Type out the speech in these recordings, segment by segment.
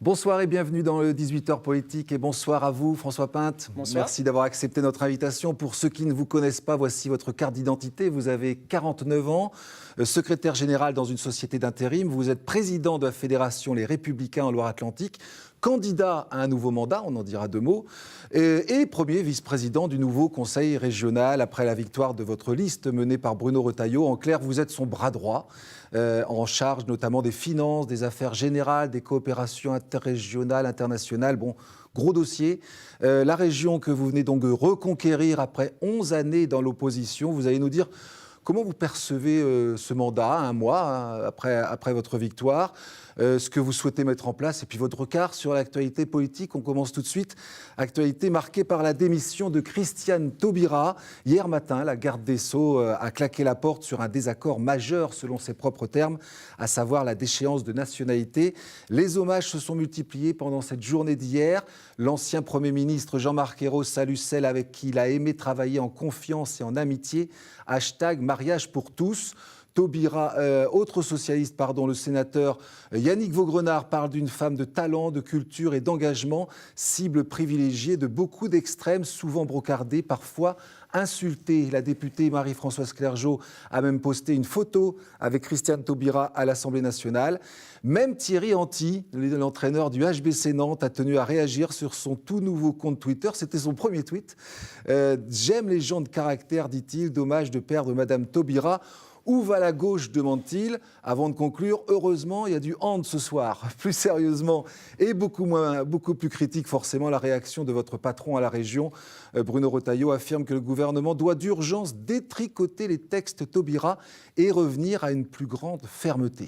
Bonsoir et bienvenue dans le 18h politique et bonsoir à vous François Pinte. Bonsoir. Merci d'avoir accepté notre invitation. Pour ceux qui ne vous connaissent pas, voici votre carte d'identité. Vous avez 49 ans, secrétaire général dans une société d'intérim. Vous êtes président de la Fédération Les Républicains en Loire-Atlantique, candidat à un nouveau mandat, on en dira deux mots, et premier vice-président du nouveau conseil régional après la victoire de votre liste menée par Bruno Retailleau. En clair, vous êtes son bras droit, en charge notamment des finances, des affaires générales, des coopérations interrégionales, internationales. Bon, gros dossier. La région que vous venez donc de reconquérir après 11 années dans l'opposition, vous allez nous dire comment vous percevez ce mandat, un mois après votre victoire, ce que vous souhaitez mettre en place et puis votre regard sur l'actualité politique. On commence tout de suite. Actualité marquée par la démission de Christiane Taubira. Hier matin, la garde des Sceaux a claqué la porte sur un désaccord majeur selon ses propres termes, à savoir la déchéance de nationalité. Les hommages se sont multipliés pendant cette journée d'hier. L'ancien Premier ministre Jean-Marc Ayrault salue celle avec qui il a aimé travailler en confiance et en amitié. Hashtag mariage pour tous. Taubira, autre socialiste, le sénateur Yannick Vaugrenard parle d'une femme de talent, de culture et d'engagement, cible privilégiée de beaucoup d'extrêmes, souvent brocardés, parfois insultés. La députée Marie-Françoise Clergeau a même posté une photo avec Christiane Taubira à l'Assemblée nationale. Même Thierry Anti, l'entraîneur du HBC Nantes, a tenu à réagir sur son tout nouveau compte Twitter. C'était son premier tweet. J'aime les gens de caractère, dit-il, dommage de perdre Madame Taubira. Où va la gauche, demande-t-il. Avant de conclure, heureusement, il y a du hand ce soir. Plus sérieusement et beaucoup plus critique, forcément, la réaction de votre patron à la région. Bruno Retailleau affirme que le gouvernement doit d'urgence détricoter les textes Taubira et revenir à une plus grande fermeté.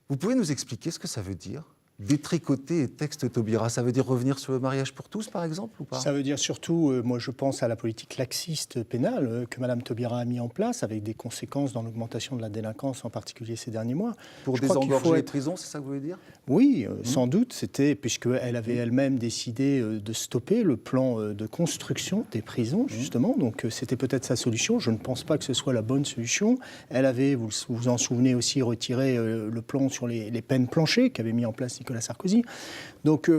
Vous pouvez nous expliquer ce que ça veut dire ? Détricoter les textes Taubira, ça veut dire revenir sur le mariage pour tous, par exemple, ou pas ? Ça veut dire surtout, moi je pense à la politique laxiste pénale que Mme Taubira a mis en place, avec des conséquences dans l'augmentation de la délinquance, en particulier ces derniers mois. Pour désengorger les prisons, c'est ça que vous voulez dire ? Oui, sans doute, puisqu'elle avait elle-même décidé de stopper le plan de construction des prisons, justement, donc c'était peut-être sa solution. Je ne pense pas que ce soit la bonne solution. Elle avait, vous vous en souvenez aussi, retiré le plan sur les peines planchées qu'avait mis en place Nicolas Sarkozy. Donc,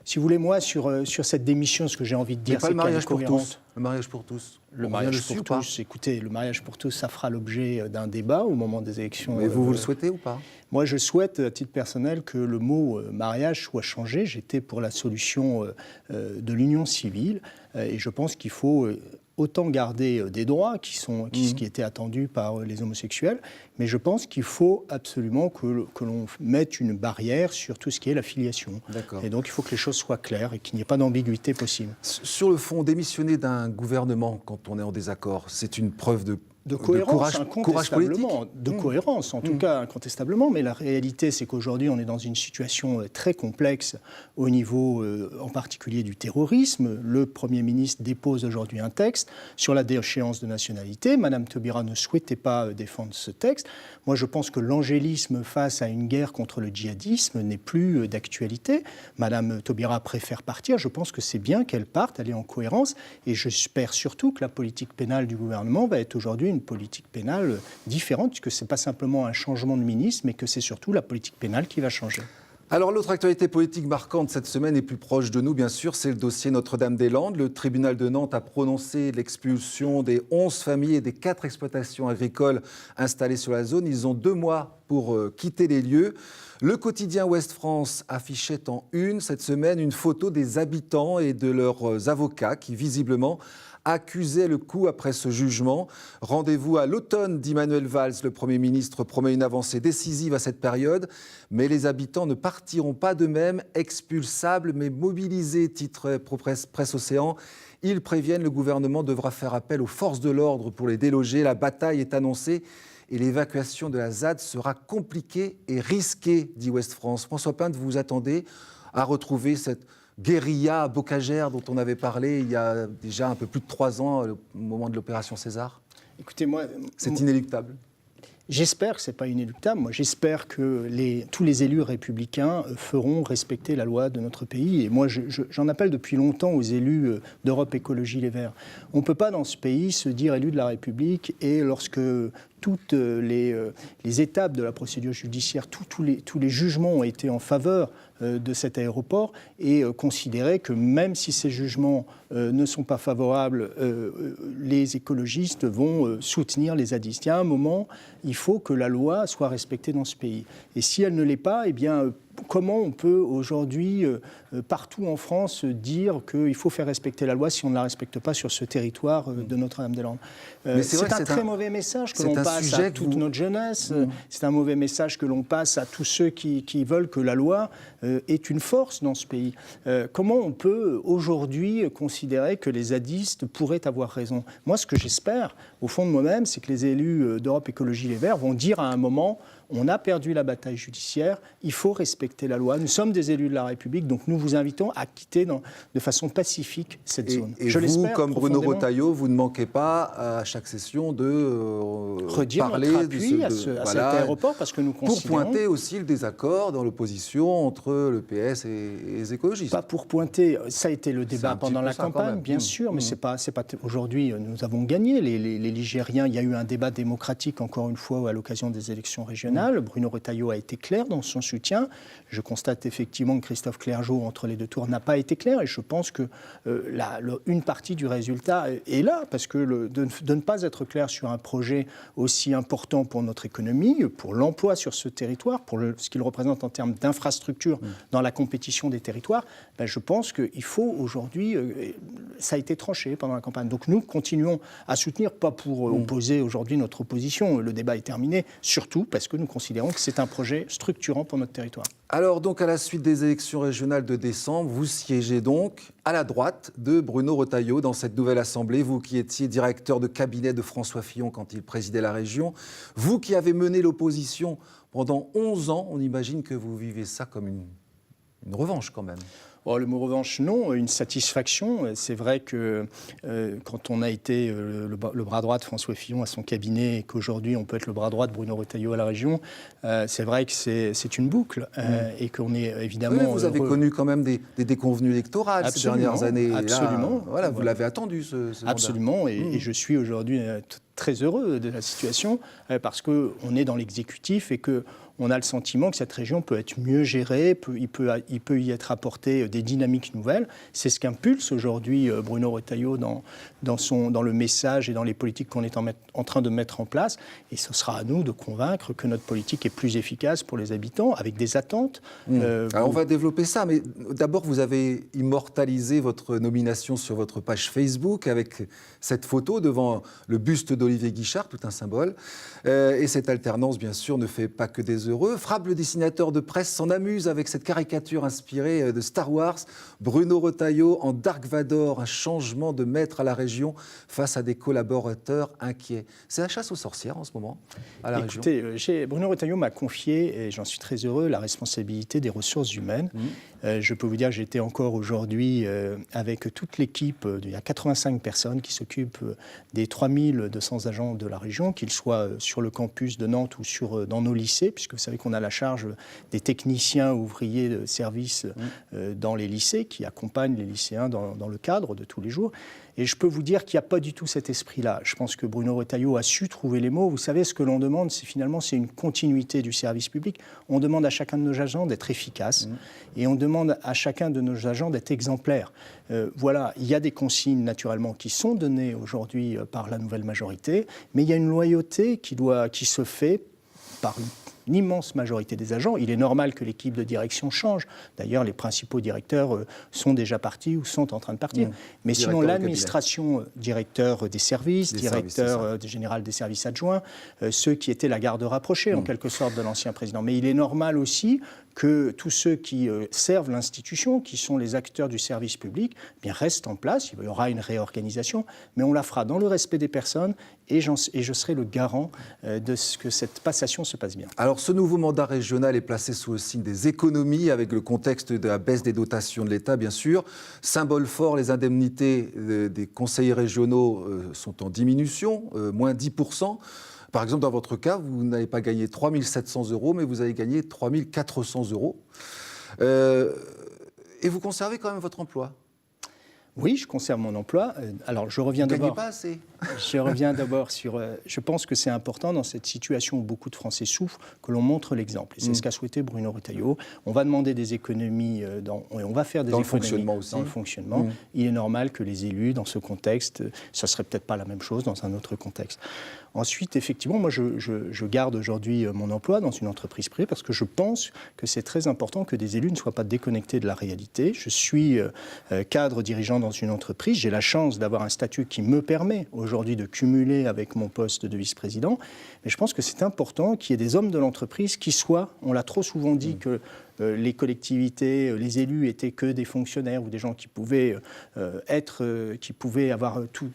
si vous voulez, moi, sur cette démission, ce que j'ai envie de dire, c'est qu'elle est cohérente. Le mariage pour tous. Le mariage pour tous, écoutez, le mariage pour tous, ça fera l'objet d'un débat au moment des élections. Mais vous le souhaitez ou pas ? Moi, je souhaite, à titre personnel, que le mot mariage soit changé. J'étais pour la solution de l'union civile et je pense qu'il faut autant garder des droits qui étaient attendus par les homosexuels, mais je pense qu'il faut absolument que l'on mette une barrière sur tout ce qui est la filiation. Et donc il faut que les choses soient claires et qu'il n'y ait pas d'ambiguïté possible. Sur le fond, démissionner d'un gouvernement quand on est en désaccord, c'est une preuve de courage, courage politique. De cohérence, en tout cas, incontestablement. Mais la réalité, c'est qu'aujourd'hui, on est dans une situation très complexe au niveau, en particulier, du terrorisme. Le Premier ministre dépose aujourd'hui un texte sur la déchéance de nationalité. Madame Taubira ne souhaitait pas défendre ce texte. Moi, je pense que l'angélisme face à une guerre contre le djihadisme n'est plus d'actualité. Madame Taubira préfère partir. Je pense que c'est bien qu'elle parte, elle est en cohérence. Et j'espère surtout que la politique pénale du gouvernement va être aujourd'hui une politique pénale différente, puisque ce n'est pas simplement un changement de ministre, mais que c'est surtout la politique pénale qui va changer. Alors l'autre actualité politique marquante cette semaine est plus proche de nous, bien sûr, c'est le dossier Notre-Dame-des-Landes. Le tribunal de Nantes a prononcé l'expulsion des 11 familles et des 4 exploitations agricoles installées sur la zone. Ils ont 2 mois pour quitter les lieux. Le quotidien Ouest France affichait en une cette semaine une photo des habitants et de leurs avocats qui visiblement accusaient le coup après ce jugement. Rendez-vous à l'automne, dit Manuel Valls. Le Premier ministre promet une avancée décisive à cette période. Mais les habitants ne partiront pas d'eux-mêmes, expulsables mais mobilisés, titre Presse Océan. Ils préviennent, le gouvernement devra faire appel aux forces de l'ordre pour les déloger. La bataille est annoncée et l'évacuation de la ZAD sera compliquée et risquée, dit Ouest France. François Pinte, vous vous attendez à retrouver cette guérilla bocagère dont on avait parlé il y a déjà un peu plus de 3 ans, au moment de l'opération César? Écoutez, moi, c'est inéluctable. J'espère que ce n'est pas inéluctable. Moi, j'espère que tous les élus républicains feront respecter la loi de notre pays. Et moi, j'en appelle depuis longtemps aux élus d'Europe Écologie Les Verts. On ne peut pas, dans ce pays, se dire élu de la République et lorsque toutes les étapes de la procédure judiciaire, tous les jugements ont été en faveur de cet aéroport et considérer que même si ces jugements ne sont pas favorables, les écologistes vont soutenir les zadistes. Il y a un moment, il faut que la loi soit respectée dans ce pays. Et si elle ne l'est pas, eh bien, comment on peut aujourd'hui, partout en France, dire qu'il faut faire respecter la loi si on ne la respecte pas sur ce territoire de Notre-Dame-des-Landes? C'est un très mauvais message que l'on passe à toute notre jeunesse. C'est un mauvais message que l'on passe à tous ceux qui veulent que la loi est une force dans ce pays. Comment on peut aujourd'hui considérer que les zadistes pourraient avoir raison? Moi, ce que j'espère, au fond de moi-même, c'est que les élus d'Europe Écologie Les Verts vont dire à un moment: on a perdu la bataille judiciaire, il faut respecter la loi. Nous sommes des élus de la République, donc nous vous invitons à quitter de façon pacifique cette zone. Et vous, comme Bruno Retailleau, vous ne manquez pas à chaque session de redire parler notre appui à cet aéroport, parce que nous considérons... Pour pointer aussi le désaccord dans l'opposition entre le PS et les écologistes. Pas pour pointer, ça a été le débat pendant la campagne, bien sûr, mais c'est pas aujourd'hui, nous avons gagné, les Ligériens, il y a eu un débat démocratique, encore une fois, à l'occasion des élections régionales. Bruno Retailleau a été clair dans son soutien. Je constate effectivement que Christophe Clergeau, entre les deux tours, n'a pas été clair. Et je pense que une partie du résultat est là. Parce que de ne pas être clair sur un projet aussi important pour notre économie, pour l'emploi sur ce territoire, pour ce qu'il représente en termes d'infrastructure dans la compétition des territoires, je pense qu'il faut aujourd'hui... ça a été tranché pendant la campagne. Donc nous continuons à soutenir, pas pour opposer aujourd'hui notre opposition. Le débat est terminé, surtout parce que nous considérons que c'est un projet structurant pour notre territoire. Alors donc à la suite des élections régionales de décembre, vous siégez donc à la droite de Bruno Retailleau dans cette nouvelle assemblée, vous qui étiez directeur de cabinet de François Fillon quand il présidait la région, vous qui avez mené l'opposition pendant 11 ans, on imagine que vous vivez ça comme une revanche quand même. Oh, le mot revanche, non, une satisfaction. C'est vrai que quand on a été le bras droit de François Fillon à son cabinet et qu'aujourd'hui on peut être le bras droit de Bruno Retailleau à la région, c'est vrai que c'est une boucle et qu'on est évidemment... Oui, vous avez connu quand même des déconvenues électorales ces dernières années. Absolument. Là, voilà, vous l'avez attendu ce mandat. Absolument, et je suis aujourd'hui très heureux de la situation parce qu'on est dans l'exécutif et qu'on a le sentiment que cette région peut être mieux gérée, il peut y être apporté des dynamiques nouvelles. C'est ce qu'impulse aujourd'hui Bruno Retailleau dans le message et dans les politiques qu'on est en train de mettre en place. Et ce sera à nous de convaincre que notre politique est plus efficace pour les habitants, avec des attentes. Alors on va développer ça, mais d'abord vous avez immortalisé votre nomination sur votre page Facebook avec cette photo devant le buste d'Olivier Guichard, tout un symbole. Et cette alternance, bien sûr, ne fait pas que des heureux. Frappe, le dessinateur de presse, s'en amuse avec cette caricature inspirée de Star Wars. Bruno Retailleau en Dark Vador, un changement de maître à la région face à des collaborateurs inquiets. C'est la chasse aux sorcières en ce moment à la région. Écoutez, Bruno Retailleau m'a confié, et j'en suis très heureux, la responsabilité des ressources humaines. Je peux vous dire que j'étais encore aujourd'hui avec toute l'équipe, il y a 85 personnes qui s'occupent des 3200 agents de la région, qu'ils soient sur le campus de Nantes ou dans nos lycées, puisque vous savez qu'on a la charge des techniciens ouvriers de service dans les lycées, qui accompagnent les lycéens dans le cadre de tous les jours. Et je peux vous dire qu'il n'y a pas du tout cet esprit-là. Je pense que Bruno Retailleau a su trouver les mots. Vous savez, ce que l'on demande, c'est une continuité du service public. On demande à chacun de nos agents d'être efficace et on demande à chacun de nos agents d'être exemplaire. Voilà, il y a des consignes, naturellement, qui sont données aujourd'hui par la nouvelle majorité, mais il y a une loyauté qui se fait par une immense majorité des agents. Il est normal que l'équipe de direction change. D'ailleurs, les principaux directeurs sont déjà partis ou sont en train de partir. Mais sinon, l'administration, directeur des services, directeur général des services adjoints, ceux qui étaient la garde rapprochée, en quelque sorte, de l'ancien président. Mais il est normal aussi que tous ceux qui servent l'institution, qui sont les acteurs du service public, bien restent en place. Il y aura une réorganisation, mais on la fera dans le respect des personnes et je serai le garant de ce que cette passation se passe bien. Alors, ce nouveau mandat régional est placé sous le signe des économies, avec le contexte de la baisse des dotations de l'État, bien sûr. Symbole fort, les indemnités des conseillers régionaux sont en diminution, moins 10%. Par exemple, dans votre cas, vous n'avez pas gagné 3 700 €, mais vous avez gagné 3 400 €. Et vous conservez quand même votre emploi. Oui, je conserve mon emploi. Alors, je reviens de voir... Vous ne gagnez pas assez. Je reviens d'abord sur... je pense que c'est important dans cette situation où beaucoup de Français souffrent que l'on montre l'exemple. Et c'est ce qu'a souhaité Bruno Retailleau. On va demander des économies, et on va faire des dans économies le fonctionnement aussi. dans le fonctionnement. Il est normal que les élus, dans ce contexte, ça ne serait peut-être pas la même chose dans un autre contexte. Ensuite, effectivement, moi, je garde aujourd'hui mon emploi dans une entreprise privée parce que je pense que c'est très important que des élus ne soient pas déconnectés de la réalité. Je suis cadre dirigeant dans une entreprise. J'ai la chance d'avoir un statut qui me permet aujourd'hui de cumuler avec mon poste de vice-président. Mais je pense que c'est important qu'il y ait des hommes de l'entreprise qui soient, on l'a trop souvent dit que les collectivités, les élus étaient que des fonctionnaires ou des gens qui pouvaient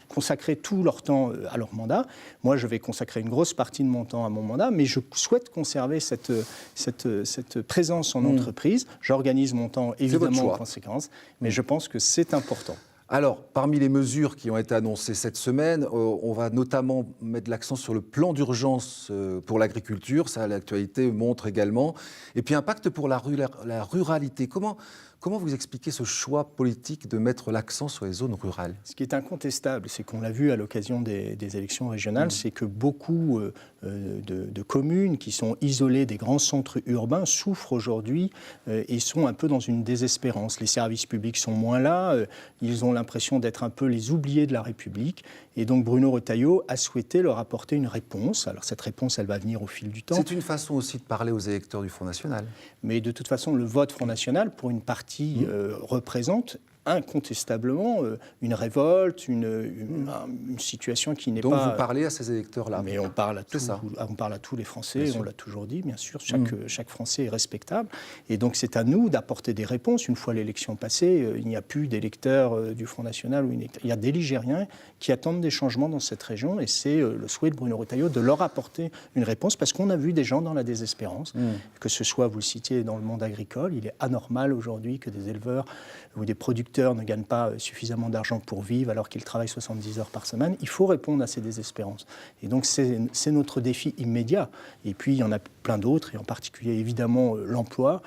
consacrer tout leur temps à leur mandat. Moi, je vais consacrer une grosse partie de mon temps à mon mandat, mais je souhaite conserver cette présence en entreprise. J'organise mon temps évidemment en conséquence, mais je pense que c'est important. Alors, parmi les mesures qui ont été annoncées cette semaine, on va notamment mettre l'accent sur le plan d'urgence pour l'agriculture, ça l'actualité montre également, et puis un pacte pour la ruralité. Comment vous expliquez ce choix politique de mettre l'accent sur les zones rurales ? Ce qui est incontestable, c'est qu'on l'a vu à l'occasion des élections régionales, c'est que beaucoup de communes qui sont isolées des grands centres urbains souffrent aujourd'hui et sont un peu dans une désespérance. Les services publics sont moins là, ils ont l'impression d'être un peu les oubliés de la République. Et donc Bruno Retailleau a souhaité leur apporter une réponse. Alors cette réponse, elle va venir au fil du temps. C'est une façon aussi de parler aux électeurs du Front National. Mais de toute façon, le vote Front National, pour une partie, représente incontestablement une révolte, une situation qui n'est pas... Donc vous parlez à ces électeurs-là. Mais on parle à tous les Français, on l'a toujours dit, bien sûr, chaque Français est respectable. Et donc c'est à nous d'apporter des réponses. Une fois l'élection passée, il n'y a plus d'électeurs du Front National, il y a des Ligériens qui attendent des changements dans cette région, et c'est le souhait de Bruno Retailleau de leur apporter une réponse, parce qu'on a vu des gens dans la désespérance, que ce soit, vous le citiez, dans le monde agricole. Il est anormal aujourd'hui que des éleveurs ou des producteurs ne gagnent pas suffisamment d'argent pour vivre alors qu'ils travaillent 70 heures par semaine. Il faut répondre à ces désespérances. Et donc c'est notre défi immédiat. Et puis il y en a plein d'autres, et en particulier évidemment l'emploi.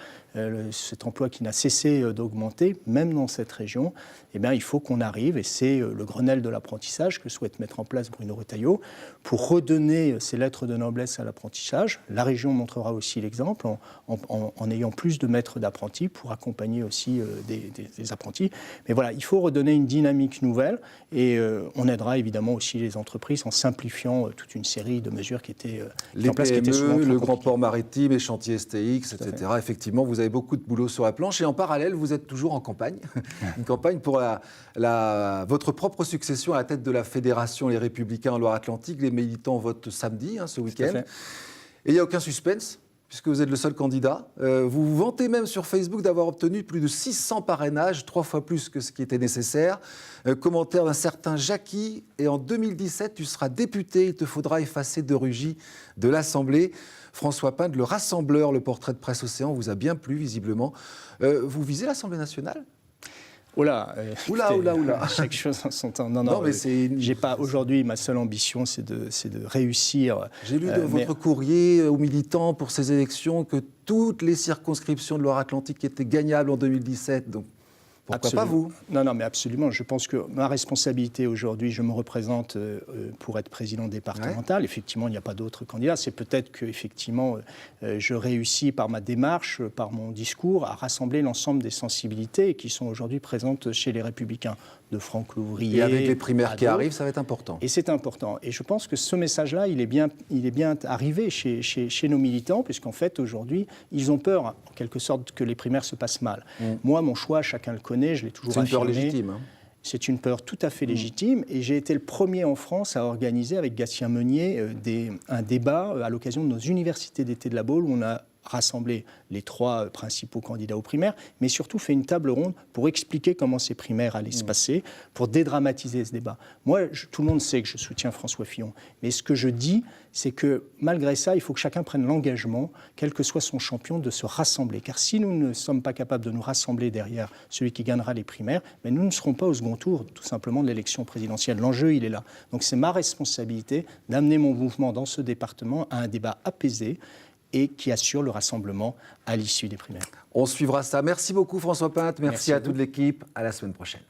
Cet emploi qui n'a cessé d'augmenter, même dans cette région, eh bien, il faut qu'on arrive, et c'est le Grenelle de l'apprentissage que souhaite mettre en place Bruno Retailleau, pour redonner ces lettres de noblesse à l'apprentissage. La région montrera aussi l'exemple en ayant plus de maîtres d'apprentis pour accompagner aussi des apprentis. Mais voilà, il faut redonner une dynamique nouvelle, et on aidera évidemment aussi les entreprises en simplifiant toute une série de mesures qui étaient en place, qui étaient souvent le grand port maritime, les chantiers STX, etc. Effectivement, vous avez beaucoup de boulot sur la planche, et en parallèle, vous êtes toujours en campagne. Une campagne pour votre propre succession à la tête de la Fédération Les Républicains en Loire-Atlantique. Les militants votent samedi, ce week-end. Et il n'y a aucun suspense, puisque vous êtes le seul candidat. Vous vous vantez même sur Facebook d'avoir obtenu plus de 600 parrainages, 3 fois plus que ce qui était nécessaire. Commentaire d'un certain Jackie: et en 2017, tu seras député, il te faudra effacer De Rugy de l'Assemblée. François Pinte, le rassembleur, le portrait de Presse Océan, vous a bien plu, visiblement. Vous visez l'Assemblée nationale ? Oula, Chaque chose en son temps. Non, mais j'ai pas. Aujourd'hui, ma seule ambition, c'est de réussir. J'ai lu votre courrier aux militants pour ces élections que toutes les circonscriptions de Loire-Atlantique étaient gagnables en 2017. Donc pourquoi pas vous ? Non, mais absolument. Je pense que ma responsabilité aujourd'hui, je me représente pour être président départemental. Ouais. Effectivement, il n'y a pas d'autres candidats. C'est peut-être que effectivement, je réussis par ma démarche, par mon discours, à rassembler l'ensemble des sensibilités qui sont aujourd'hui présentes chez les Républicains, de Franck Louvrier. Et avec les primaires qui arrivent, ça va être important. Et c'est important. Et je pense que ce message-là, il est bien arrivé chez nos militants, puisqu'en fait, aujourd'hui, ils ont peur, en quelque sorte, que les primaires se passent mal. Moi, mon choix, chacun le connaît, je l'ai toujours affirmé. C'est une peur légitime. C'est une peur tout à fait légitime, et j'ai été le premier en France à organiser avec Gatien Meunier un débat à l'occasion de nos universités d'été de la Baule, où on a rassemblé les 3 principaux candidats aux primaires, mais surtout fait une table ronde pour expliquer comment ces primaires allaient se passer, pour dédramatiser ce débat. Moi, tout le monde sait que je soutiens François Fillon, mais ce que je dis, c'est que malgré ça, il faut que chacun prenne l'engagement, quel que soit son champion, de se rassembler. Car si nous ne sommes pas capables de nous rassembler derrière celui qui gagnera les primaires, mais nous ne serons pas au second tour, tout simplement, de l'élection présidentielle. L'enjeu, il est là. Donc c'est ma responsabilité d'amener mon mouvement dans ce département à un débat apaisé, et qui assure le rassemblement à l'issue des primaires. On suivra ça. Merci beaucoup François Pinte, merci à toute l'équipe. À la semaine prochaine.